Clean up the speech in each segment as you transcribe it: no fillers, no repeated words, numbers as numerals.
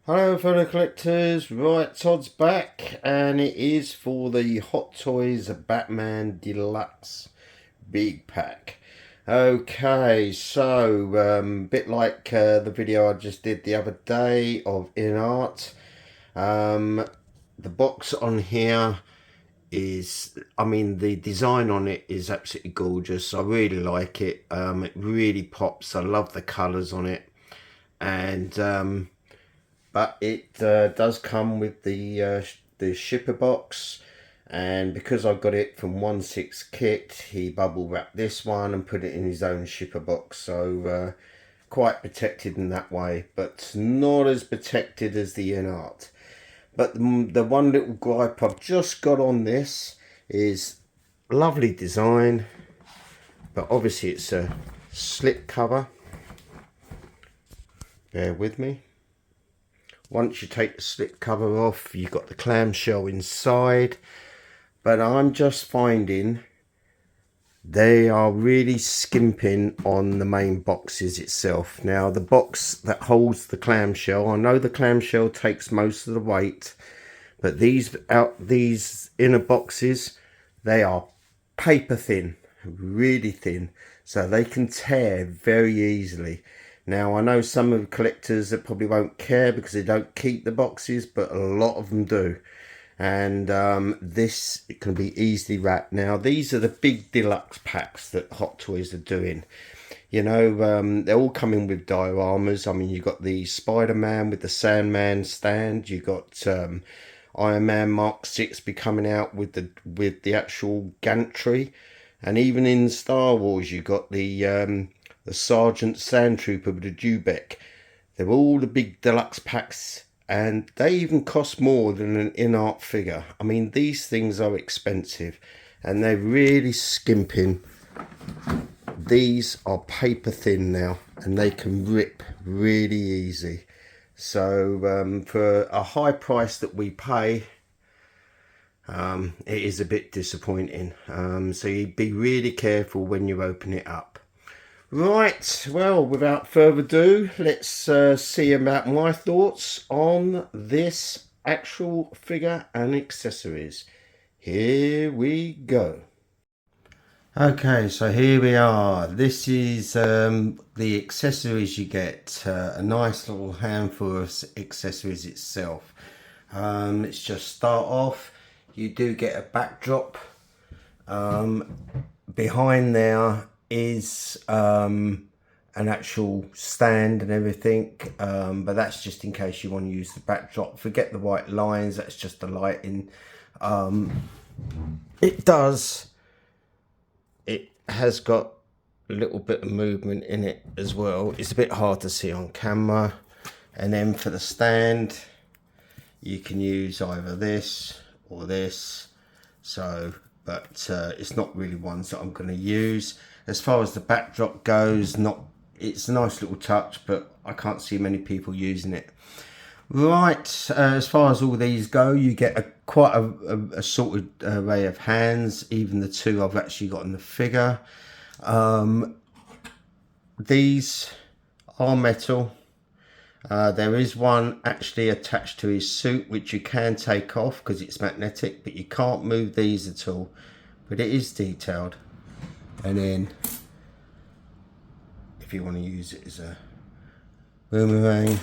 Hello fellow collectors, right, Todd's back and it is for the Hot Toys Batman Deluxe Big Pack. Okay, so bit like the video I just did the other day of In Art. The box on here is, the design on it is absolutely gorgeous. I really like it. It really pops. I love the colours on it. And but it does come with the shipper box, and because I got it from 1/6 kit, he bubble wrapped this one and put it in his own shipper box, so quite protected in that way, but not as protected as the In Art. But the one little gripe I've just got on this is lovely design, but obviously it's a slip cover. Bear with me. Once you take the slip cover off, you've got the clamshell inside, but I'm just finding they are really skimping on the main boxes itself. Now, the box that holds the clamshell, I know the clamshell takes most of the weight, but these inner boxes, they are paper thin, really thin, so they can tear very easily. Now, I know some of the collectors that probably won't care because they don't keep the boxes, but a lot of them do. And this, it can be easily wrapped. Now, these are the big deluxe packs that Hot Toys are doing. You know, they're all coming with dioramas. I mean, you've got the Spider-Man with the Sandman stand. You've got Iron Man Mark 6 be coming out with the actual gantry. And even in Star Wars, you've got the Sergeant Sandtrooper with the Dewback. They're all the big deluxe packs, and they even cost more than an In Art figure. I mean, these things are expensive and they're really skimping. These are paper thin now and they can rip really easy. So for a high price that we pay, it is a bit disappointing. So you'd be really careful when you open it up. Right, well, without further ado, let's see about my thoughts on this actual figure and accessories. Here we go. Okay, so here we are. This is the accessories you get. A nice little handful of accessories itself. Let's just start off. You do get a backdrop. Behind there is an actual stand and everything, but that's just in case you want to use the backdrop. Forget the white lines, that's just the lighting. It has got a little bit of movement in it as well. It's a bit hard to see on camera. And then for the stand, you can use either this or this, but it's not really ones that I'm going to use. As far as the backdrop goes, it's a nice little touch, but I can't see many people using it. Right, as far as all these go, you get quite a assorted array of hands, even the two I've actually got in the figure. These are metal. There is one actually attached to his suit, which you can take off because it's magnetic, but you can't move these at all. But it is detailed. And then, if you want to use it as a boomerang,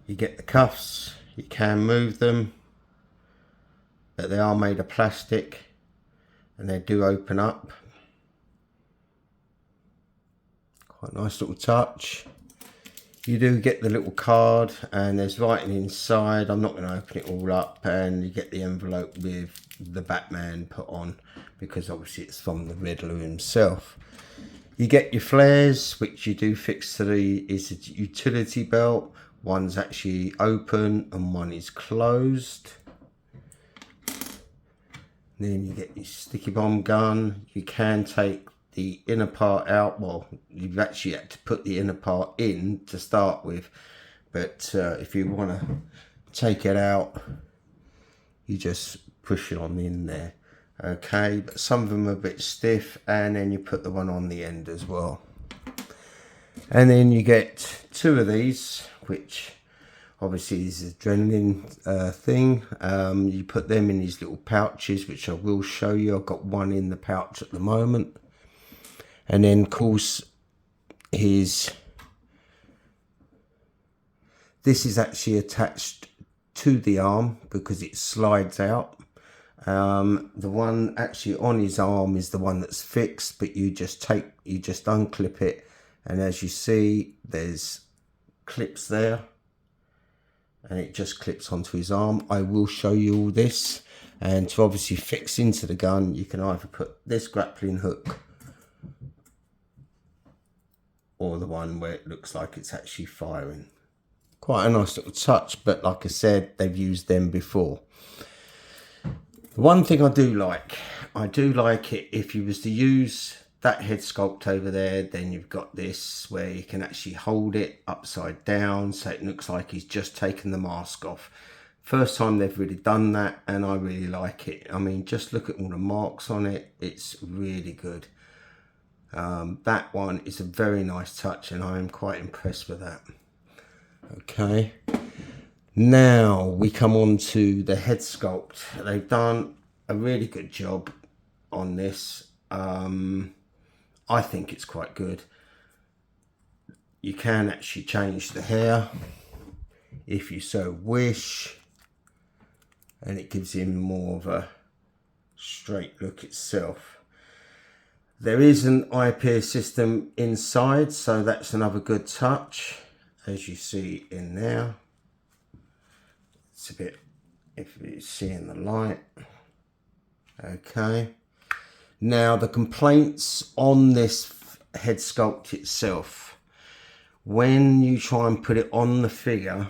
you get the cuffs. You can move them, but they are made of plastic and they do open up. Quite a nice little touch. You do get the little card and there's writing inside. I'm not going to open it all up, and you get the envelope with the Batman put on because obviously it's from the Riddler himself. You get your flares, which you do fix to is a utility belt. One's actually open and one is closed. Then you get your sticky bomb gun. You can take the inner part out. Well, you've actually had to put the inner part in to start with, but if you want to take it out, you just push it on in there. Okay, but some of them are a bit stiff, and then you put the one on the end as well. And then you get two of these, which Obviously this is adrenaline thing. You put them in these little pouches, which I will show you. I've got one in the pouch at the moment. And then of course this is actually attached to the arm because it slides out. The one actually on his arm is the one that's fixed, but you just unclip it, and as you see there's clips there, and it just clips onto his arm. I will show you all this, and to obviously fix into the gun you can either put this grappling hook or the one where it looks like it's actually firing. Quite a nice little touch, but like I said, they've used them before. One thing I do like it if you was to use that head sculpt over there, then you've got this where you can actually hold it upside down so it looks like he's just taken the mask off. First time they've really done that, and I really like it. I mean, just look at all the marks on it, it's really good. That one is a very nice touch, and I am quite impressed with that. Okay, now we come on to the head sculpt. They've done a really good job on this. I think it's quite good. You can actually change the hair if you so wish, and it gives him more of a straight look itself. There is an eye pierce system inside, so that's another good touch, as you see in there. It's a bit, if you see in the light. Okay. Now the complaints on this head sculpt itself, when you try and put it on the figure,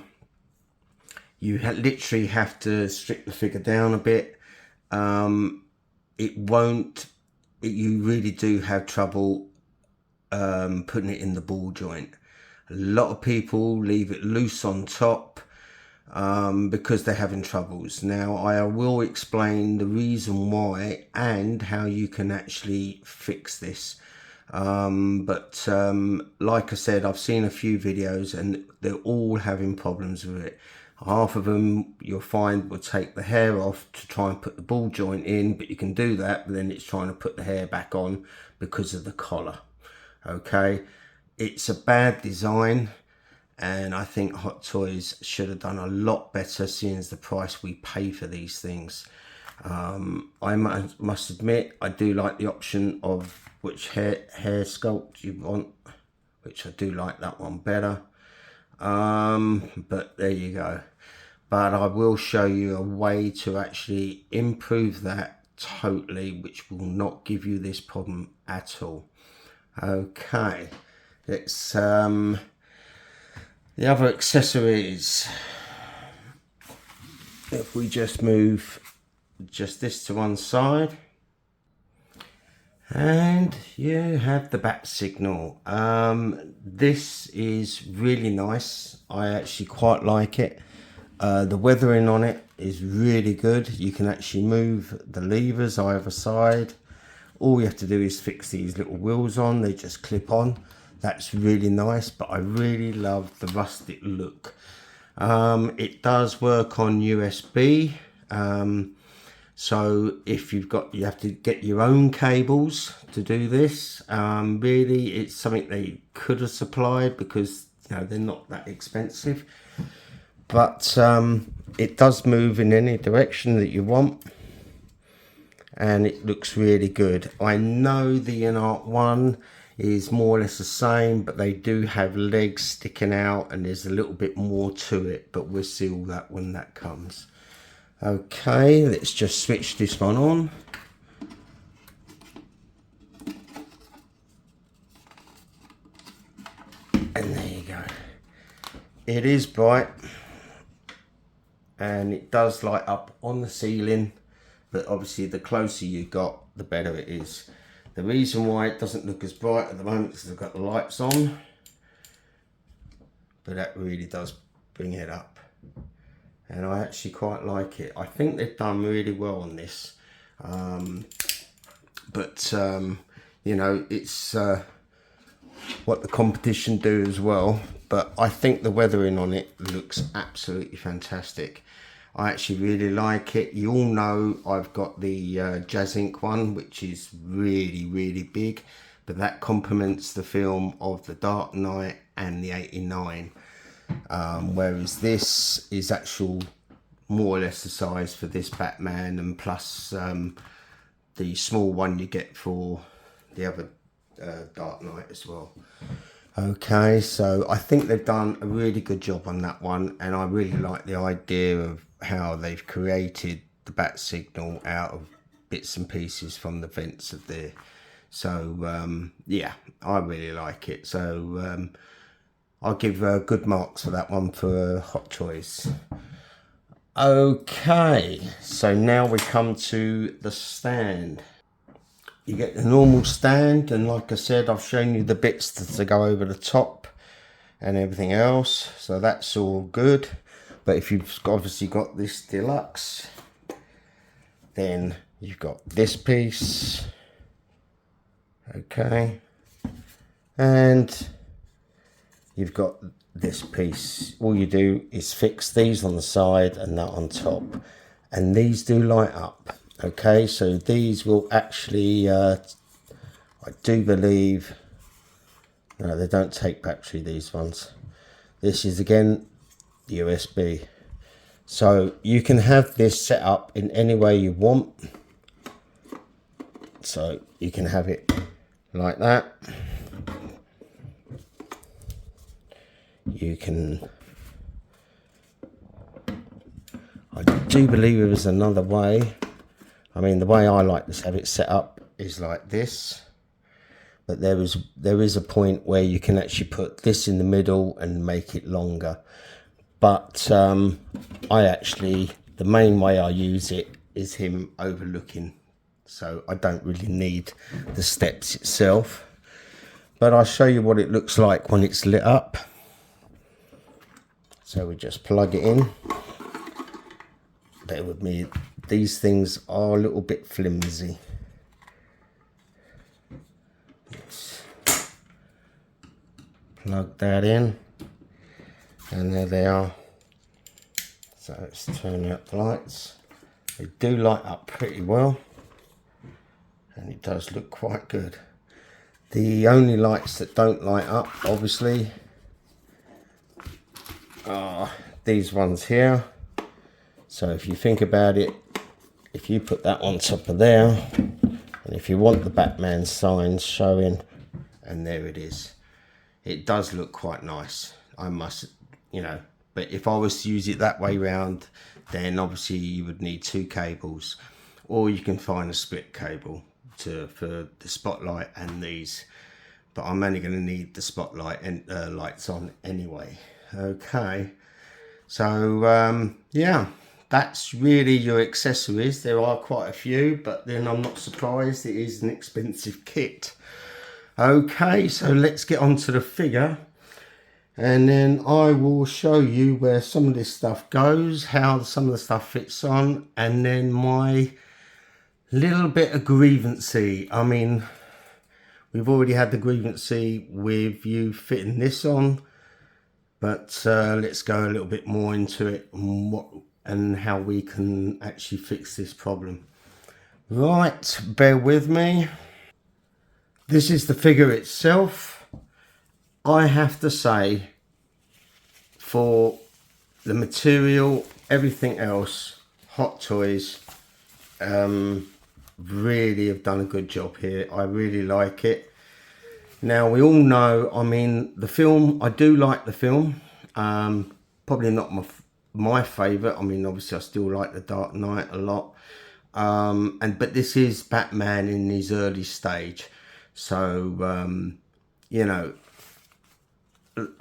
you literally have to strip the figure down a bit. You really do have trouble putting it in the ball joint. A lot of people leave it loose on top because they're having troubles. Now I will explain the reason why and how you can actually fix this. Like I said, I've seen a few videos and they're all having problems with it. Half of them you'll find will take the hair off to try and put the ball joint in, but you can do that, but then it's trying to put the hair back on because of the collar. Okay, it's a bad design, and I think Hot Toys should have done a lot better, seeing as the price we pay for these things. I must admit, I do like the option of which hair sculpt you want, which I do like that one better. But there you go. But I will show you a way to actually improve that totally, which will not give you this problem at all. Okay, let's the other accessories. If we just move just this to one side, and you have the bat signal. This is really nice. I actually quite like it. The weathering on it is really good. You can actually move the levers either side. All you have to do is fix these little wheels on. They just clip on. That's really nice, but I really love the rustic look. It does work on USB. So if you have to get your own cables to do this. Really, it's something they could have supplied because they're not that expensive. But it does move in any direction that you want, and it looks really good. I know the InArt one is more or less the same, but they do have legs sticking out and there's a little bit more to it, but we'll see all that when that comes. Okay, let's just switch this one on. And there you go. It is bright and it does light up on the ceiling, but obviously the closer you got, the better it is. The reason why it doesn't look as bright at the moment is because I've got the lights on, but that really does bring it up. And I actually quite like it. I think they've done really well on this. It's what the competition do as well. but I think the weathering on it looks absolutely fantastic. I actually really like it. You all know I've got the Jazz Ink one, which is really big, but that complements the film of The Dark Knight and the 89, whereas this is actual more or less the size for this Batman, and plus the small one you get for the other Dark Knight as well. Okay, so I think they've done a really good job on that one, and I really like the idea of how they've created the bat signal out of bits and pieces from the vents of there. So yeah, I really like it. So I'll give good marks for that one for a hot choice. Okay, so now we come to the stand. You get the normal stand, and like I said, I've shown you the bits to go over the top and everything else, so that's all good. But if you've obviously got this Deluxe, then you've got this piece, okay, and you've got this piece. All you do is fix these on the side and that on top, and these do light up. Okay, so these will actually, I do believe, no, they don't take battery, these ones. This is again USB. So you can have this set up in any way you want. So you can have it like that. You can, I do believe there is another way. I mean, the way I like to have it set up is like this, but there is a point where you can actually put this in the middle and make it longer. But I actually, the main way I use it is him overlooking, so I don't really need the steps itself. But I'll show you what it looks like when it's lit up. So we just plug it in. Bear with me, these things are a little bit flimsy. Let's plug that in, and there they are. So let's turn up the lights. They do light up pretty well, and it does look quite good. The only lights that don't light up, obviously, are these ones here. So if you think about it, if you put that on top of there, and if you want the Batman signs showing, and there it is, it does look quite nice, I must, you know. But if I was to use it that way round, then obviously you would need two cables, or you can find a split cable for the spotlight and these. But I'm only going to need the spotlight and lights on anyway. Okay, so yeah, that's really your accessories. There are quite a few, but then I'm not surprised, it is an expensive kit. Okay, so let's get on to the figure, and then I will show you where some of this stuff goes, how some of the stuff fits on, and then my little bit of grievancy. I mean, we've already had the grievancy with you fitting this on, but let's go a little bit more into it and how we can actually fix this problem. Right, bear with me. This is the figure itself. I have to say, for the material, everything else, Hot Toys really have done a good job here. I really like it. Now, we all know, I mean, the film, I do like the film. Probably not my favourite. I mean, obviously, I still like The Dark Knight a lot. But this is Batman in his early stage. So, you know,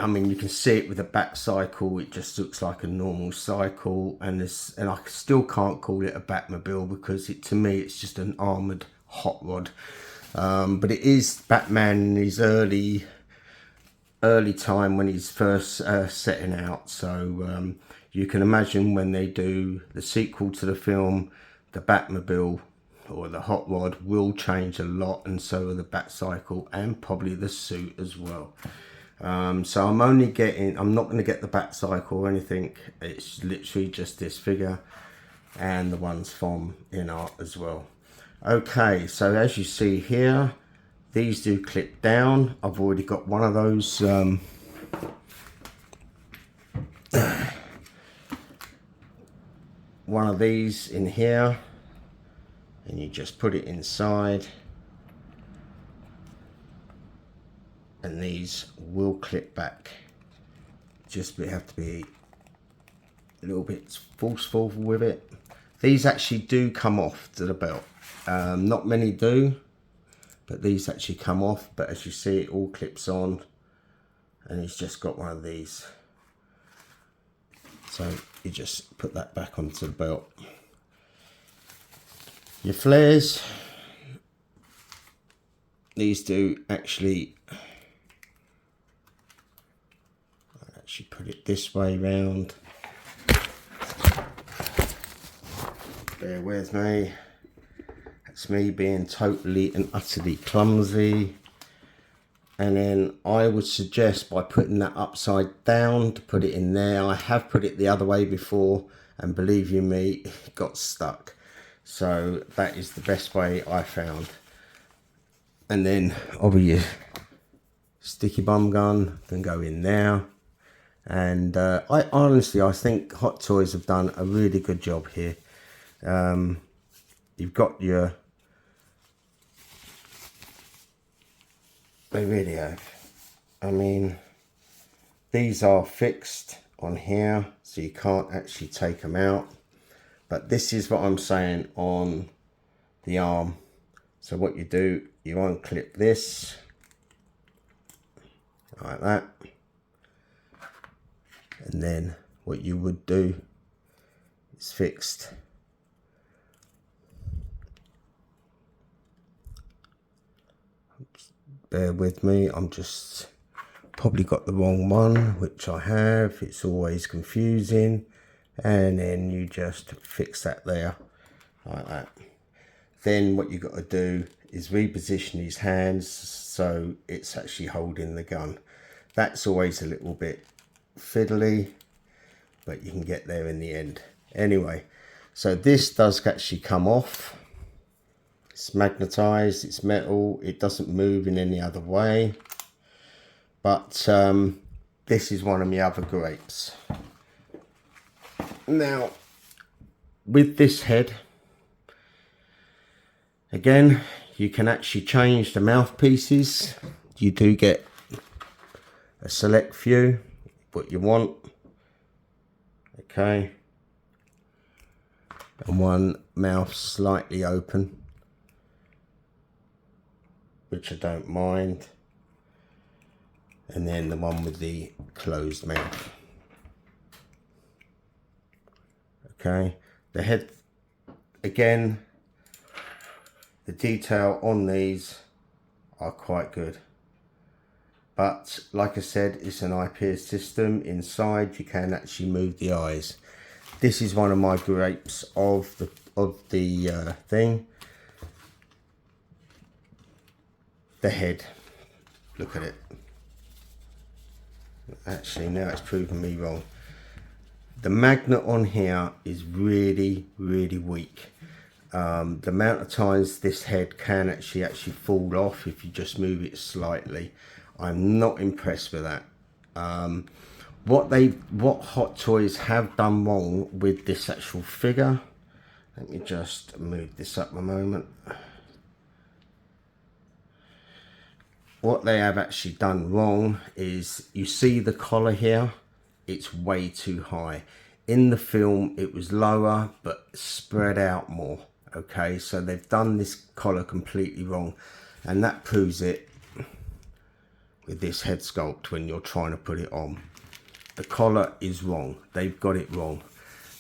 I mean, you can see it with the Bat cycle. It just looks like a normal cycle. And I still can't call it a Batmobile, because to me, it's just an armoured hot rod. But it is Batman in his early time when he's first setting out. So you can imagine when they do the sequel to the film, the Batmobile or the hot rod will change a lot, and so will the Bat cycle, and probably the suit as well. So I'm not going to get the back cycle or anything. It's literally just this figure and the ones from In Art as well. Okay, so as you see here, these do clip down. I've already got one of those one of these in here, and you just put it inside, and these will clip back. Just have to be a little bit forceful with it. These actually do come off to the belt. Not many do, but these actually come off. But as you see, it all clips on, and he's just got one of these. So you just put that back onto the belt. Your flares, these do actually, I'll actually put it this way round. Bear with me. That's me being totally and utterly clumsy. And then I would suggest by putting that upside down to put it in there. I have put it the other way before, and believe you me, it got stuck. So that is the best way I found. And then obviously your sticky bum gun can go in there. And I think Hot Toys have done a really good job here. You've got your, they really have. I mean, these are fixed on here, so you can't actually take them out. But this is what I'm saying on the arm. So what you do, you unclip this like that, and then what you would do is fixed. Bear with me, I'm just probably got the wrong one, which I have. It's always confusing. And then you just fix that there like that. Then what you got to do is reposition his hands so it's actually holding the gun. That's always a little bit fiddly, but you can get there in the end. Anyway, so this does actually come off. It's magnetized, it's metal, it doesn't move in any other way. But this is one of my other grapes. Now, with this head, again, you can actually change the mouthpieces. You do get a select few, what you want. Okay. And one mouth slightly open, which I don't mind. And then the one with the closed mouth. Okay, the head, again, the detail on these are quite good. But like I said, it's an IPS system. Inside you can actually move the eyes. This is one of my grapes of the thing. The head, look at it. Actually, now it's proven me wrong. The magnet on here is really, really weak. The amount of times this head can actually fall off if you just move it slightly. I'm not impressed with that. What Hot Toys have done wrong with this actual figure. Let me just move this up a moment. What they have actually done wrong is, you see the collar here, it's way too high. In the film it was lower but spread out more. Okay, so they've done this collar completely wrong, and that proves it with this head sculpt when you're trying to put it on. The collar is wrong, they've got it wrong.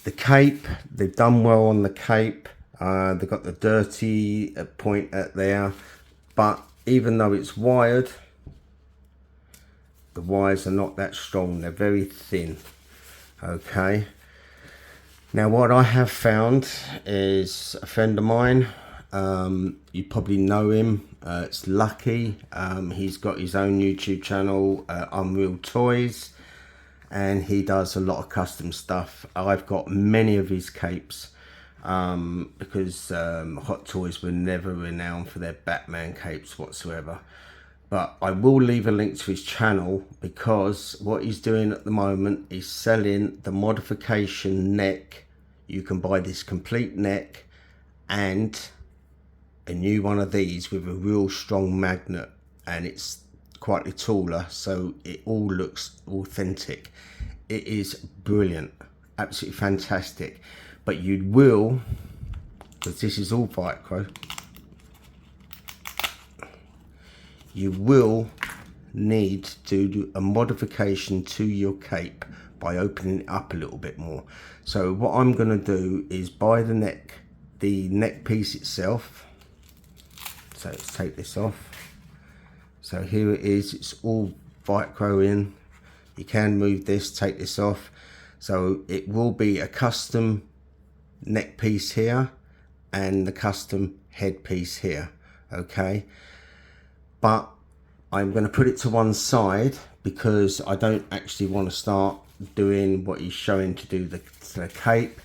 The cape, they've done well on the cape. They've got the dirty point at there, but even though it's wired, the wires are not that strong, they're very thin. Okay, now what I have found is a friend of mine You probably know him. It's Lucky. He's got his own YouTube channel, Unreal Toys, and he does a lot of custom stuff. I've got many of his capes because Hot Toys were never renowned for their Batman capes whatsoever. But I will leave a link to his channel, because what he's doing at the moment is selling the modification neck. You can buy this complete neck and a new one of these with a real strong magnet, and it's quite taller, so it all looks authentic. It is brilliant, absolutely fantastic. But you will, because this is all Velcro, you will need to do a modification to your cape by opening it up a little bit more. So what I'm going to do is buy the neck piece itself. So let's take this off. So here it is, it's all Velcro in. You can move this, take this off. So it will be a custom neck piece here and the custom head piece here, okay? But I'm going to put it to one side because I don't actually want to start doing what he's showing to do the cape,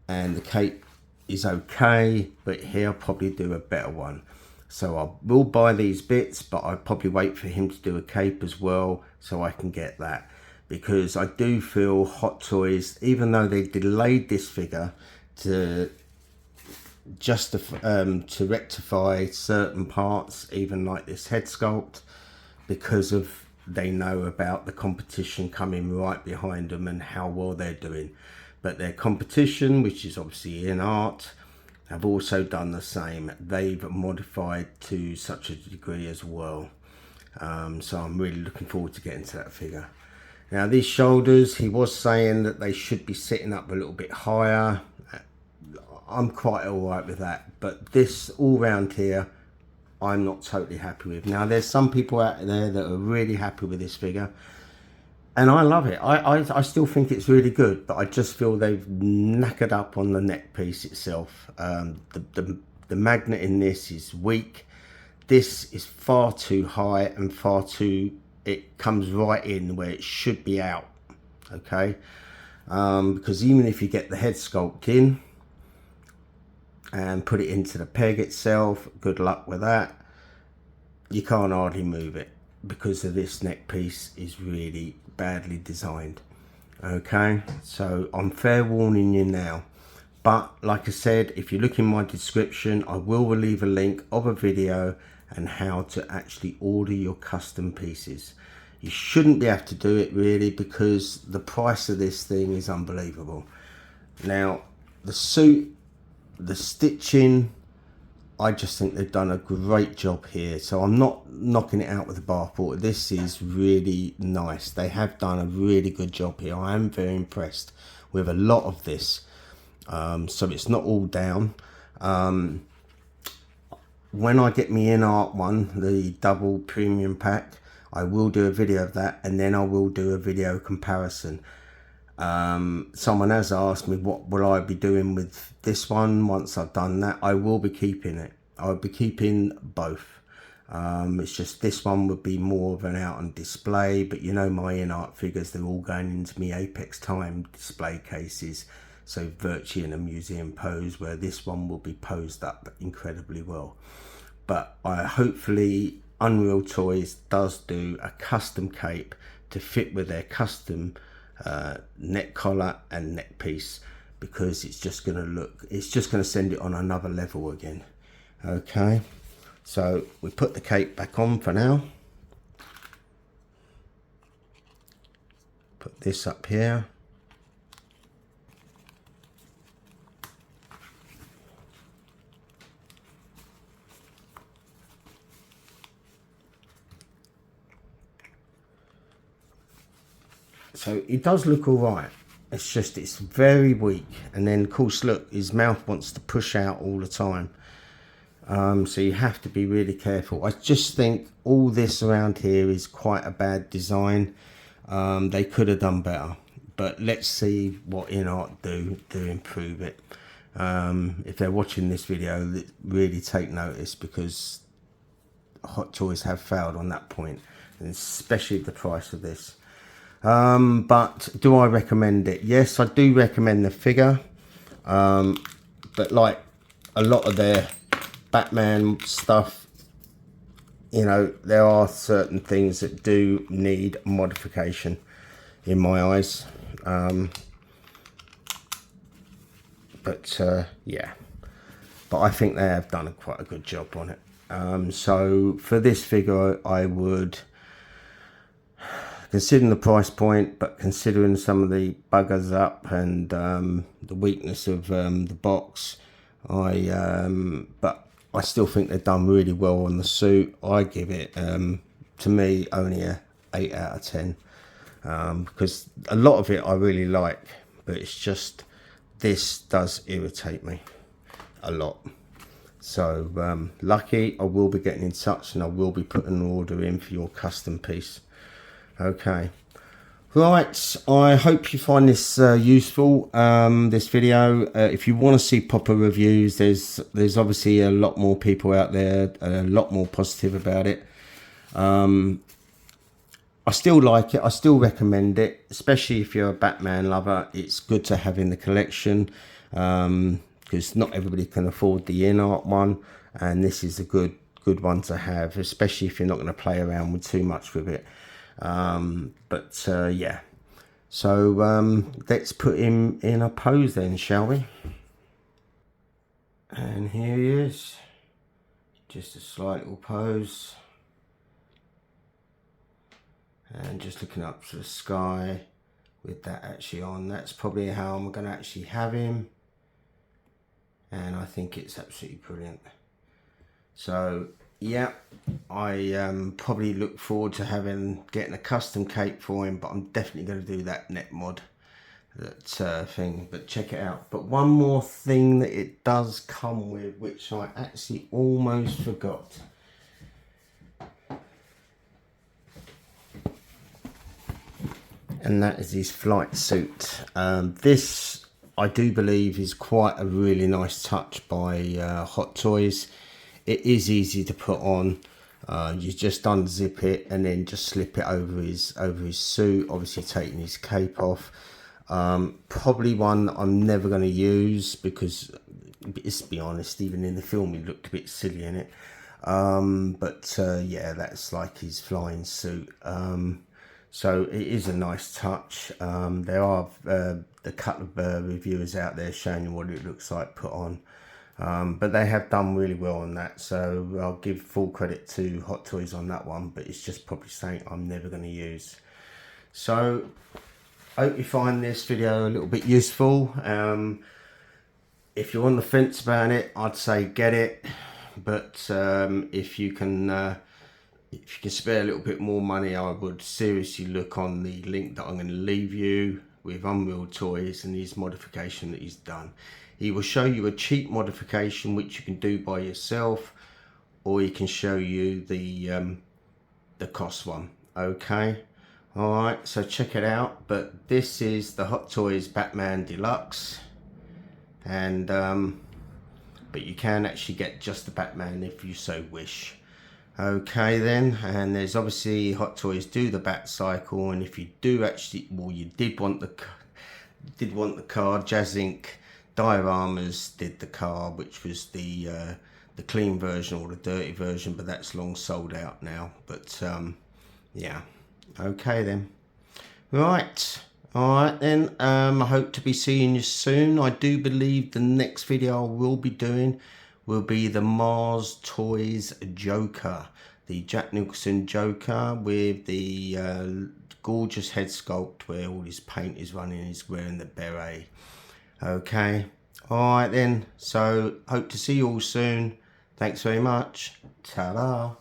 and the cape is okay, but he'll probably do a better one. So I will buy these bits, but I'll probably wait for him to do a cape as well so I can get that, because I do feel Hot Toys, even though they delayed this figure to rectify certain parts, even like this head sculpt, because of they know about the competition coming right behind them and how well they're doing. But their competition, which is obviously in art, have also done the same. They've modified to such a degree as well. So I'm really looking forward to getting to that figure. Now these shoulders, he was saying that they should be sitting up a little bit higher. I'm quite alright with that, but this all round here, I'm not totally happy with. Now there's some people out there that are really happy with this figure, and I love it. I still think it's really good, but I just feel they've knackered up on the neck piece itself. The magnet in this is weak. This is far too high and far too, it comes right in where it should be out, okay? Because even if you get the head sculpt in and put it into the peg itself, good luck with that. You can't hardly move it because of this neck piece is really badly designed, okay? So I'm fair warning you now. But like I said, if you look in my description, I will leave a link of a video and how to actually order your custom pieces. You shouldn't be able to do it really, because the price of this thing is unbelievable. Now the suit, the stitching, I just think they've done a great job here. So I'm not knocking it out with the bathwater. This is really nice. They have done a really good job here. I am very impressed with a lot of this. So it's not all down. When I get me in art one, the double premium pack, I will do a video of that, and then I will do a video comparison. Someone has asked me what will I be doing with this one once I've done that. I will be keeping it. I'll be keeping both. It's just this one would be more of an out on display, but you know my in art figures, they're all going into me Apex Time display cases, so virtually in a museum pose, where this one will be posed up incredibly well. But hopefully Unreal Toys does do a custom cape to fit with their custom neck collar and neck piece, because it's just going to look, it's just going to send it on another level again. Okay, so we put the cape back on for now. Put this up here. So it does look all right. It's just, it's very weak. And then of course, look, his mouth wants to push out all the time. So you have to be really careful. I just think all this around here is quite a bad design. They could have done better, but let's see what InArt do to improve it. If they're watching this video, really take notice, because Hot Toys have failed on that point, and especially the price of this. But do I recommend it? Yes, I do recommend the figure. But like a lot of their Batman stuff, you know, there are certain things that do need modification in my eyes. Yeah, but I think they have done quite a good job on it. So for this figure, I would, considering the price point, but considering some of the buggers up and the weakness of the box, but I still think they've done really well on the suit. I give it, to me, only a 8 out of 10, because a lot of it I really like, but it's just this does irritate me a lot. So lucky, I will be getting in touch, and I will be putting an order in for your custom piece. Okay, right, I hope you find this useful, this video. If you want to see proper reviews, there's obviously a lot more people out there, a lot more positive about it. I still like it, I still recommend it, especially if you're a Batman lover. It's good to have in the collection, because not everybody can afford the in-art one, and this is a good one to have, especially if you're not going to play around with too much with it. Yeah, so let's put him in a pose then, shall we? And here he is, just a slight little pose, and just looking up to the sky with that actually on. That's probably how I'm going to actually have him, and I think it's absolutely brilliant. So yeah, I probably look forward to getting a custom cape for him, but I'm definitely going to do that net mod, that thing. But check it out. But one more thing that it does come with, which I actually almost forgot. And that is his flight suit. This, I do believe, is quite a really nice touch by Hot Toys. It is easy to put on. You just unzip it and then just slip it over his suit, obviously taking his cape off. Probably one I'm never going to use, because let's be honest, even in the film he looked a bit silly in it. Yeah, that's like his flying suit. So it is a nice touch. There are a couple of reviewers out there showing you what it looks like put on. But they have done really well on that, so I'll give full credit to Hot Toys on that one, but it's just probably something I'm never going to use. So I hope you find this video a little bit useful. If you're on the fence about it, I'd say get it, but if you can spare a little bit more money, I would seriously look on the link that I'm going to leave you with Unreal Toys and his modification that he's done. He will show you a cheap modification which you can do by yourself, or he can show you the cost one. Okay, all right, so check it out. But this is the Hot Toys Batman Deluxe, and but you can actually get just the Batman if you so wish. Okay then, and there's obviously Hot Toys do the Bat Cycle, and if you do actually, well, you did want the car, Jazz Inc. Dioramas did the car, which was the clean version or the dirty version, but that's long sold out now. But yeah, okay then, right, all right then. I hope to be seeing you soon. I do believe the next video I will be doing will be the Mars Toys Joker, the Jack Nicholson Joker with the gorgeous head sculpt where all his paint is running. He's wearing the beret. Okay, all right then, so hope to see you all soon. Thanks very much. Ta-da.